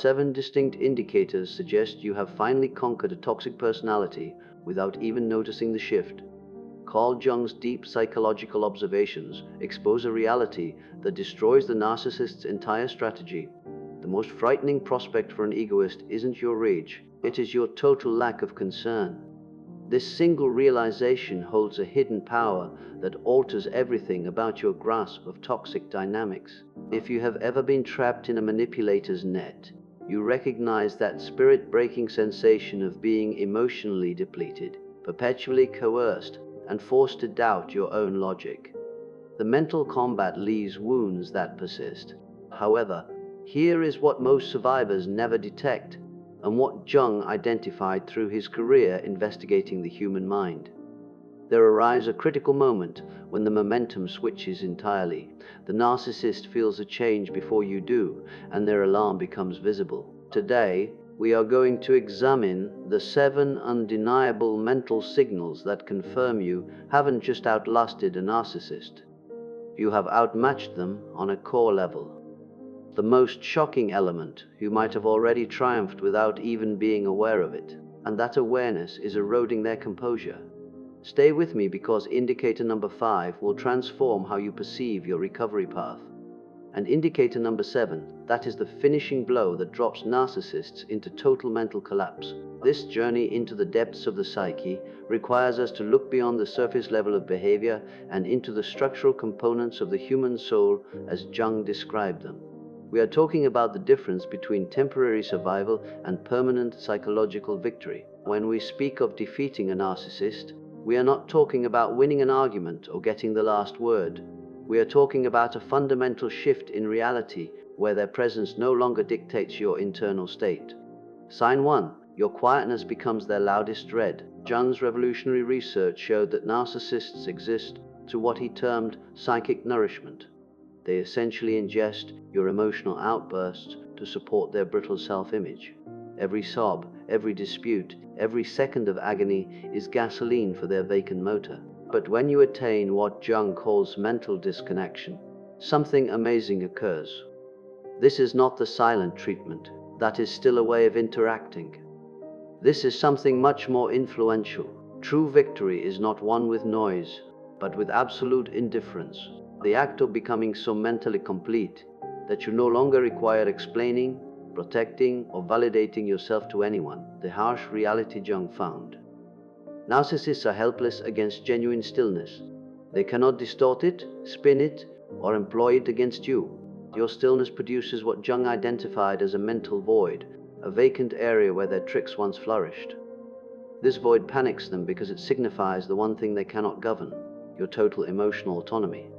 7 distinct indicators suggest you have finally conquered a toxic personality without even noticing the shift. Carl Jung's deep psychological observations expose a reality that destroys the narcissist's entire strategy. The most frightening prospect for an egoist isn't your rage, it is your total lack of concern. This single realization holds a hidden power that alters everything about your grasp of toxic dynamics. If you have ever been trapped in a manipulator's net, you recognize that spirit-breaking sensation of being emotionally depleted, perpetually coerced, and forced to doubt your own logic. The mental combat leaves wounds that persist. However, here is what most survivors never detect, and what Jung identified through his career investigating the human mind. There arrives a critical moment when the momentum switches entirely. The narcissist feels a change before you do, and their alarm becomes visible. Today, we are going to examine the 7 undeniable mental signals that confirm you haven't just outlasted a narcissist. You have outmatched them on a core level. The most shocking element, you might have already triumphed without even being aware of it, and that awareness is eroding their composure. Stay with me, because indicator number 5 will transform how you perceive your recovery path. And indicator number 7, that is the finishing blow that drops narcissists into total mental collapse. This journey into the depths of the psyche requires us to look beyond the surface level of behavior and into the structural components of the human soul as Jung described them. We are talking about the difference between temporary survival and permanent psychological victory. When we speak of defeating a narcissist, we are not talking about winning an argument or getting the last word. We are talking about a fundamental shift in reality where their presence no longer dictates your internal state. Sign 1. Your quietness becomes their loudest dread. Jung's revolutionary research showed that narcissists exist through what he termed psychic nourishment. They essentially ingest your emotional outbursts to support their brittle self-image. Every sob, every dispute, every second of agony is gasoline for their vacant motor. But when you attain what Jung calls mental disconnection, something amazing occurs. This is not the silent treatment. That is still a way of interacting. This is something much more influential. True victory is not won with noise, but with absolute indifference. The act of becoming so mentally complete that you no longer require explaining, protecting, or validating yourself to anyone. The harsh reality Jung found. Narcissists are helpless against genuine stillness. They cannot distort it, spin it, or employ it against you. Your stillness produces what Jung identified as a mental void, a vacant area where their tricks once flourished. This void panics them because it signifies the one thing they cannot govern, your total emotional autonomy.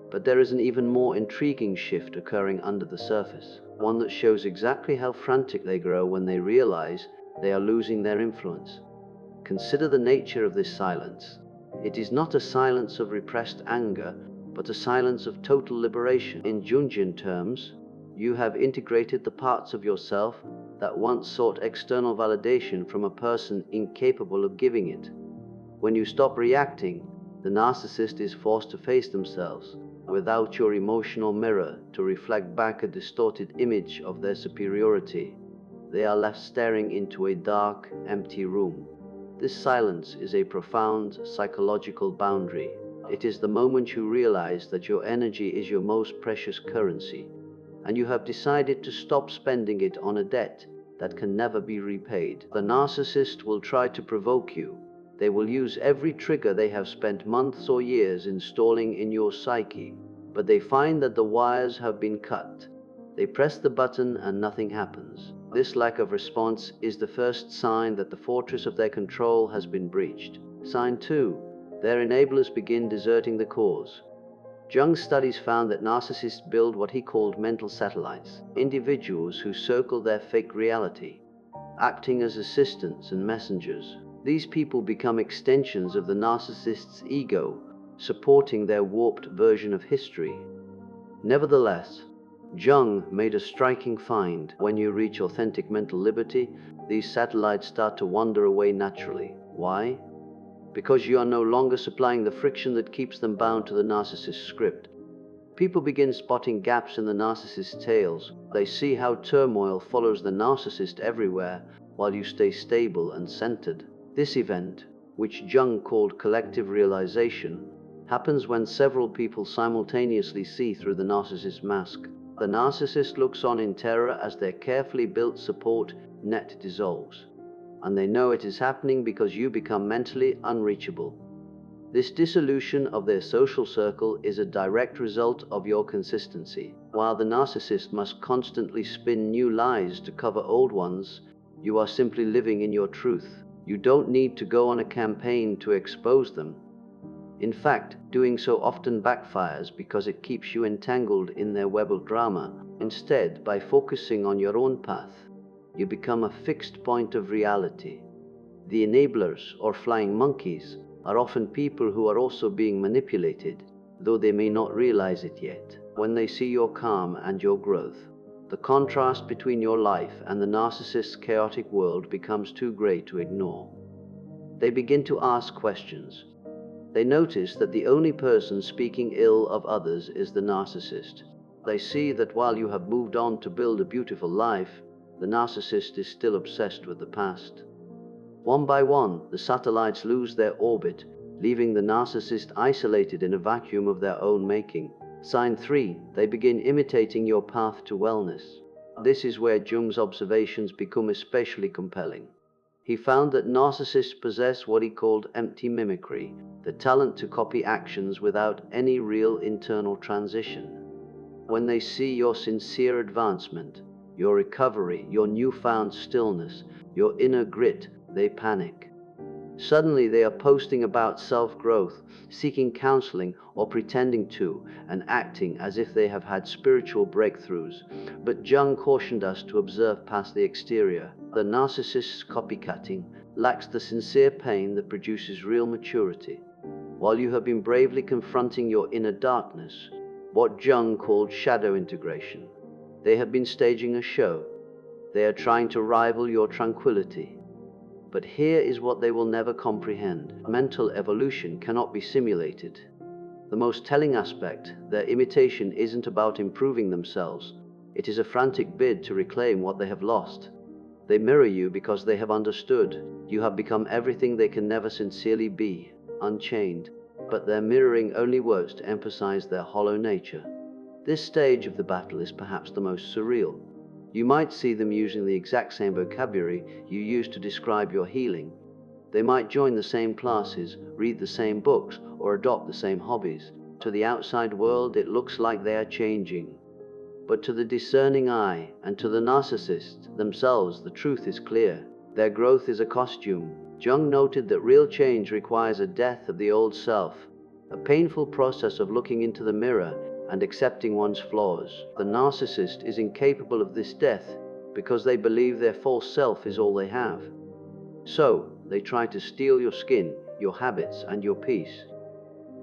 But there is an even more intriguing shift occurring under the surface, one that shows exactly how frantic they grow when they realize they are losing their influence. Consider the nature of this silence. It is not a silence of repressed anger, but a silence of total liberation. In Jungian terms, you have integrated the parts of yourself that once sought external validation from a person incapable of giving it. When you stop reacting, the narcissist is forced to face themselves without your emotional mirror to reflect back a distorted image of their superiority. They are left staring into a dark, empty room. This silence is a profound psychological boundary. It is the moment you realize that your energy is your most precious currency, and you have decided to stop spending it on a debt that can never be repaid. The narcissist will try to provoke you. They will use every trigger they have spent months or years installing in your psyche, but they find that the wires have been cut. They press the button and nothing happens. This lack of response is the first sign that the fortress of their control has been breached. Sign 2. Their enablers begin deserting the cause. Jung's studies found that narcissists build what he called mental satellites, individuals who circle their fake reality, acting as assistants and messengers. These people become extensions of the narcissist's ego, supporting their warped version of history. Nevertheless, Jung made a striking find. When you reach authentic mental liberty, these satellites start to wander away naturally. Why? Because you are no longer supplying the friction that keeps them bound to the narcissist's script. People begin spotting gaps in the narcissist's tales. They see how turmoil follows the narcissist everywhere, while you stay stable and centered. This event, which Jung called collective realization, happens when several people simultaneously see through the narcissist's mask. The narcissist looks on in terror as their carefully built support net dissolves, and they know it is happening because you become mentally unreachable. This dissolution of their social circle is a direct result of your consistency. While the narcissist must constantly spin new lies to cover old ones, you are simply living in your truth. You don't need to go on a campaign to expose them. In fact, doing so often backfires because it keeps you entangled in their web of drama. Instead, by focusing on your own path, you become a fixed point of reality. The enablers, or flying monkeys, are often people who are also being manipulated, though they may not realize it yet. When they see your calm and your growth, the contrast between your life and the narcissist's chaotic world becomes too great to ignore. They begin to ask questions. They notice that the only person speaking ill of others is the narcissist. They see that while you have moved on to build a beautiful life, the narcissist is still obsessed with the past. One by one, the satellites lose their orbit, leaving the narcissist isolated in a vacuum of their own making. Sign 3. They begin imitating your path to wellness. This is where Jung's observations become especially compelling. He found that narcissists possess what he called empty mimicry, the talent to copy actions without any real internal transition. When they see your sincere advancement, your recovery, your newfound stillness, your inner grit, they panic. Suddenly they are posting about self-growth, seeking counseling, or pretending to, and acting as if they have had spiritual breakthroughs. But Jung cautioned us to observe past the exterior. The narcissist's copycatting lacks the sincere pain that produces real maturity. While you have been bravely confronting your inner darkness, what Jung called shadow integration, they have been staging a show. They are trying to rival your tranquility. But here is what they will never comprehend. Mental evolution cannot be simulated. The most telling aspect, their imitation isn't about improving themselves. It is a frantic bid to reclaim what they have lost. They mirror you because they have understood. You have become everything they can never sincerely be, unchained. But their mirroring only works to emphasize their hollow nature. This stage of the battle is perhaps the most surreal. You might see them using the exact same vocabulary you use to describe your healing. They might join the same classes, read the same books, or adopt the same hobbies. To the outside world, it looks like they are changing. But to the discerning eye, and to the narcissists themselves, the truth is clear. Their growth is a costume. Jung noted that real change requires a death of the old self, a painful process of looking into the mirror and accepting one's flaws. The narcissist is incapable of this death because they believe their false self is all they have. So, they try to steal your skin, your habits, and your peace.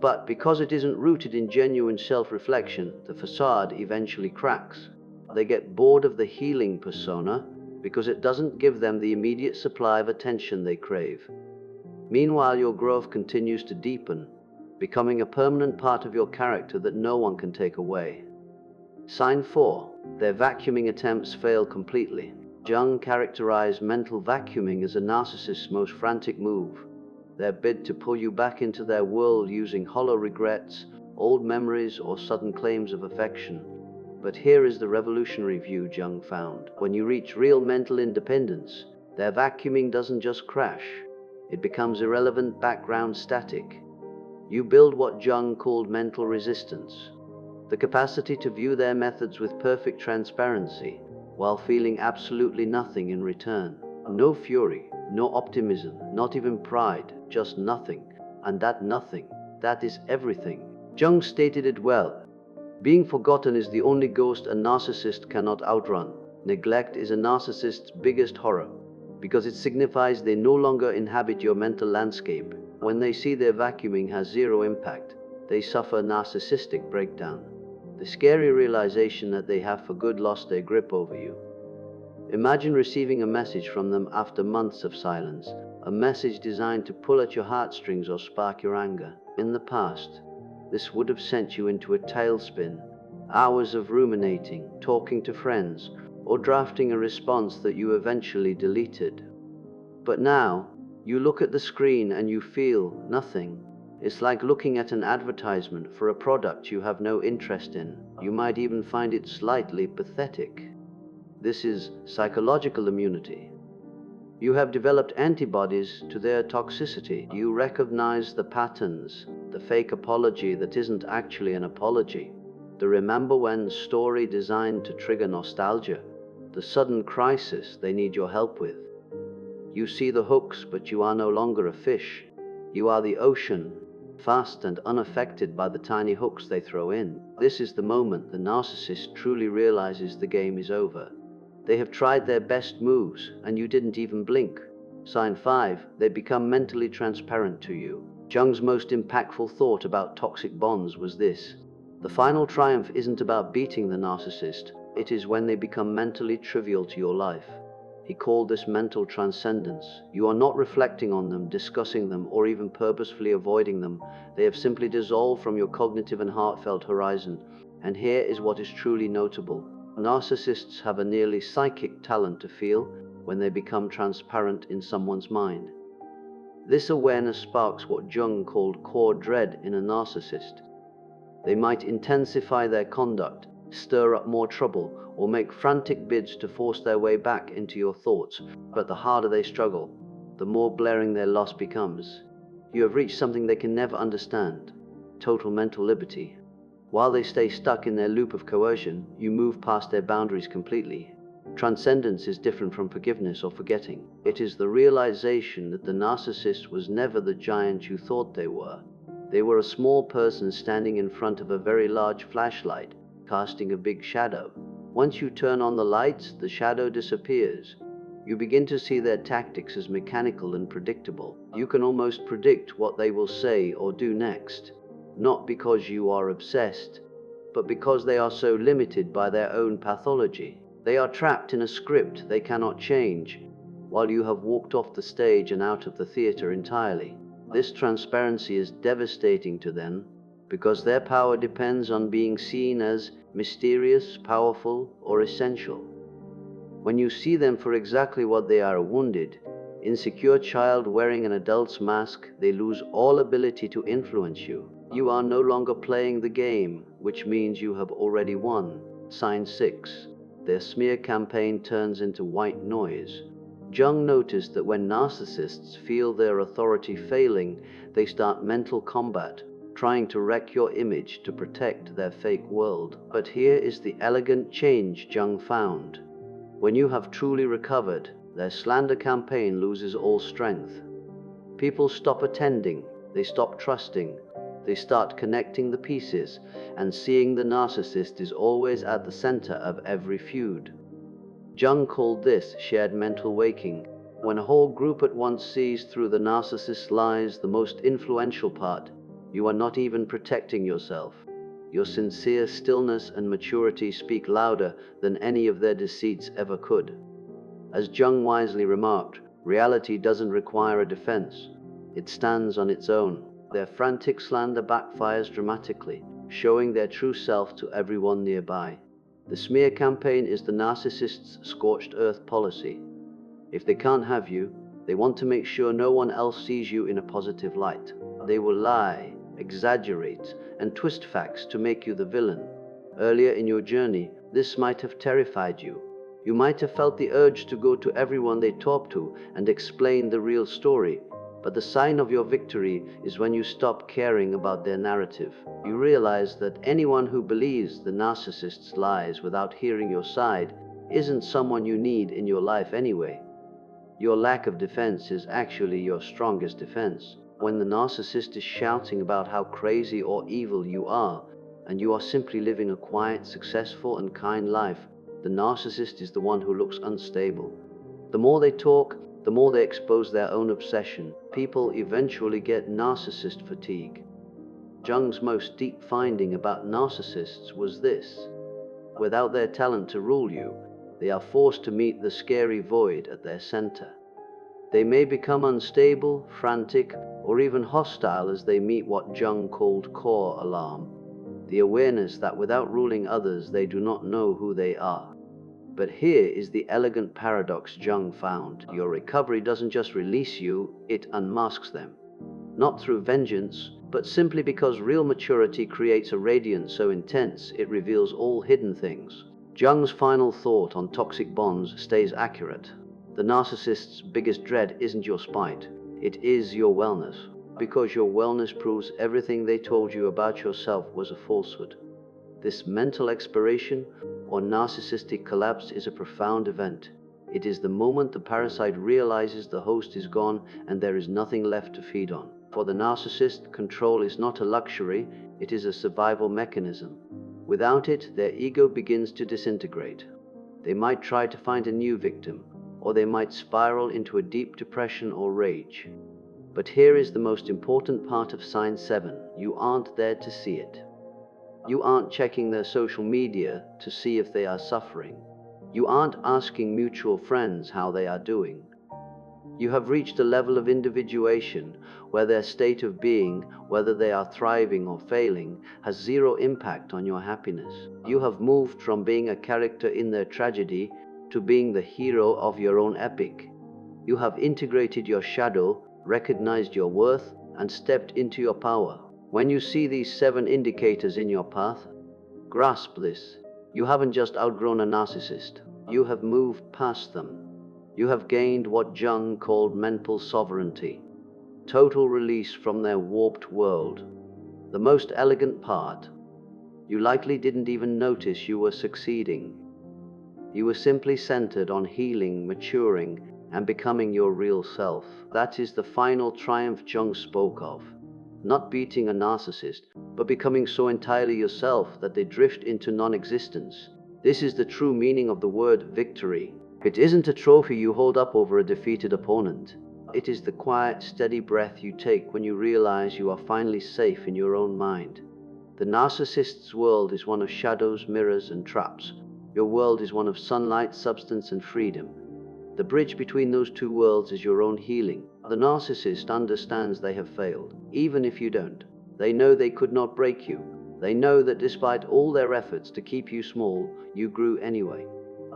But because it isn't rooted in genuine self-reflection, the facade eventually cracks. They get bored of the healing persona because it doesn't give them the immediate supply of attention they crave. Meanwhile, your growth continues to deepen, becoming a permanent part of your character that no one can take away. Sign 4. Their vacuuming attempts fail completely. Jung characterized mental vacuuming as a narcissist's most frantic move, their bid to pull you back into their world using hollow regrets, old memories, or sudden claims of affection. But here is the revolutionary view Jung found. When you reach real mental independence, their vacuuming doesn't just crash. It becomes irrelevant background static. You build what Jung called mental resistance, the capacity to view their methods with perfect transparency, while feeling absolutely nothing in return. No fury, no optimism, not even pride, just nothing. And that nothing, that is everything. Jung stated it well. Being forgotten is the only ghost a narcissist cannot outrun. Neglect is a narcissist's biggest horror, because it signifies they no longer inhabit your mental landscape. When they see their vacuuming has zero impact, they suffer narcissistic breakdown. The scary realization that they have for good lost their grip over you. Imagine receiving a message from them after months of silence, a message designed to pull at your heartstrings or spark your anger. In the past, this would have sent you into a tailspin, hours of ruminating, talking to friends, or drafting a response that you eventually deleted. But now, you look at the screen and you feel nothing. It's like looking at an advertisement for a product you have no interest in. You might even find it slightly pathetic. This is psychological immunity. You have developed antibodies to their toxicity. You recognize the patterns, the fake apology that isn't actually an apology, the remember when story designed to trigger nostalgia, the sudden crisis they need your help with. You see the hooks, but you are no longer a fish. You are the ocean, fast and unaffected by the tiny hooks they throw in. This is the moment the narcissist truly realizes the game is over. They have tried their best moves, and you didn't even blink. Sign 5, they become mentally transparent to you. Jung's most impactful thought about toxic bonds was this: the final triumph isn't about beating the narcissist, it is when they become mentally trivial to your life. He called this mental transcendence. You are not reflecting on them, discussing them, or even purposefully avoiding them. They have simply dissolved from your cognitive and heartfelt horizon. And here is what is truly notable. Narcissists have a nearly psychic talent to feel when they become transparent in someone's mind. This awareness sparks what Jung called core dread in a narcissist. They might intensify their conduct, stir up more trouble, or make frantic bids to force their way back into your thoughts, but the harder they struggle, the more blaring their loss becomes. You have reached something they can never understand: total mental liberty. While they stay stuck in their loop of coercion, you move past their boundaries completely. Transcendence is different from forgiveness or forgetting. It is the realization that the narcissist was never the giant you thought they were. They were a small person standing in front of a very large flashlight, casting a big shadow. Once you turn on the lights, the shadow disappears. You begin to see their tactics as mechanical and predictable. You can almost predict what they will say or do next, not because you are obsessed, but because they are so limited by their own pathology. They are trapped in a script they cannot change, while you have walked off the stage and out of the theater entirely. This transparency is devastating to them, because their power depends on being seen as mysterious, powerful, or essential. When you see them for exactly what they are, a wounded, insecure child wearing an adult's mask, they lose all ability to influence you. You are no longer playing the game, which means you have already won. Sign 6. Their smear campaign turns into white noise. Jung noticed that when narcissists feel their authority failing, they start mental combat, trying to wreck your image to protect their fake world. But here is the elegant change Jung found. When you have truly recovered, their slander campaign loses all strength. People stop attending, they stop trusting, they start connecting the pieces, and seeing the narcissist is always at the center of every feud. Jung called this shared mental waking. When a whole group at once sees through the narcissist's lies, the most influential part, you are not even protecting yourself. Your sincere stillness and maturity speak louder than any of their deceits ever could. As Jung wisely remarked, reality doesn't require a defense. It stands on its own. Their frantic slander backfires dramatically, showing their true self to everyone nearby. The smear campaign is the narcissist's scorched earth policy. If they can't have you, they want to make sure no one else sees you in a positive light. They will lie, exaggerate, and twist facts to make you the villain. Earlier in your journey, this might have terrified you. You might have felt the urge to go to everyone they talk to and explain the real story. But the sign of your victory is when you stop caring about their narrative. You realize that anyone who believes the narcissist's lies without hearing your side isn't someone you need in your life anyway. Your lack of defense is actually your strongest defense. When the narcissist is shouting about how crazy or evil you are, and you are simply living a quiet, successful, and kind life, the narcissist is the one who looks unstable. The more they talk, the more they expose their own obsession. People eventually get narcissist fatigue. Jung's most deep finding about narcissists was this: without their talent to rule you, they are forced to meet the scary void at their center. They may become unstable, frantic, or even hostile as they meet what Jung called core alarm, the awareness that without ruling others they do not know who they are. But here is the elegant paradox Jung found. Your recovery doesn't just release you, it unmasks them. Not through vengeance, but simply because real maturity creates a radiance so intense it reveals all hidden things. Jung's final thought on toxic bonds stays accurate. The narcissist's biggest dread isn't your spite, it is your wellness, because your wellness proves everything they told you about yourself was a falsehood. This mental expiration, or narcissistic collapse, is a profound event. It is the moment the parasite realizes the host is gone and there is nothing left to feed on. For the narcissist, control is not a luxury, it is a survival mechanism. Without it, their ego begins to disintegrate. They might try to find a new victim, or they might spiral into a deep depression or rage. But here is the most important part of sign 7. You aren't there to see it. You aren't checking their social media to see if they are suffering. You aren't asking mutual friends how they are doing. You have reached a level of individuation where their state of being, whether they are thriving or failing, has zero impact on your happiness. You have moved from being a character in their tragedy to being the hero of your own epic. You have integrated your shadow, recognized your worth, and stepped into your power. When you see these 7 indicators in your path, grasp this. You haven't just outgrown a narcissist. You have moved past them. You have gained what Jung called mental sovereignty, total release from their warped world. The most elegant part, you likely didn't even notice you were succeeding. You were simply centered on healing, maturing, and becoming your real self. That is the final triumph Jung spoke of. Not beating a narcissist, but becoming so entirely yourself that they drift into non-existence. This is the true meaning of the word victory. It isn't a trophy you hold up over a defeated opponent. It is the quiet, steady breath you take when you realize you are finally safe in your own mind. The narcissist's world is one of shadows, mirrors, and traps. Your world is one of sunlight, substance, and freedom. The bridge between those two worlds is your own healing. The narcissist understands they have failed, even if you don't. They know they could not break you. They know that despite all their efforts to keep you small, you grew anyway.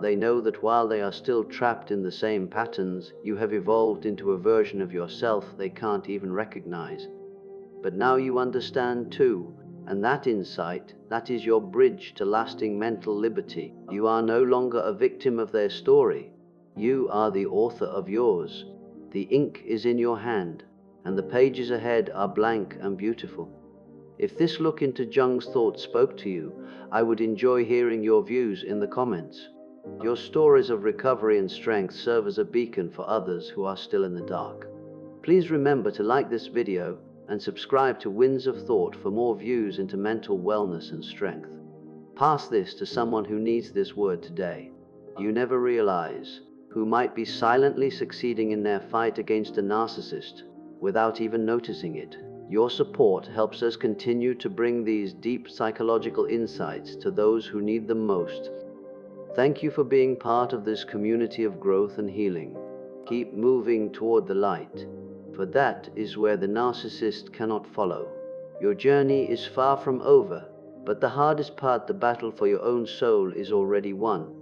They know that while they are still trapped in the same patterns, you have evolved into a version of yourself they can't even recognize. But now you understand too, and that insight, that is your bridge to lasting mental liberty. You are no longer a victim of their story. You are the author of yours. The ink is in your hand, and the pages ahead are blank and beautiful. If this look into Jung's thoughts spoke to you, I would enjoy hearing your views in the comments. Your stories of recovery and strength serve as a beacon for others who are still in the dark. Please remember to like this video and subscribe to Winds of Thought for more views into mental wellness and strength. Pass this to someone who needs this word today. You never realize who might be silently succeeding in their fight against a narcissist without even noticing it. Your support helps us continue to bring these deep psychological insights to those who need them most. Thank you for being part of this community of growth and healing. Keep moving toward the light, for that is where the narcissist cannot follow. Your journey is far from over, but the hardest part, the battle for your own soul, is already won.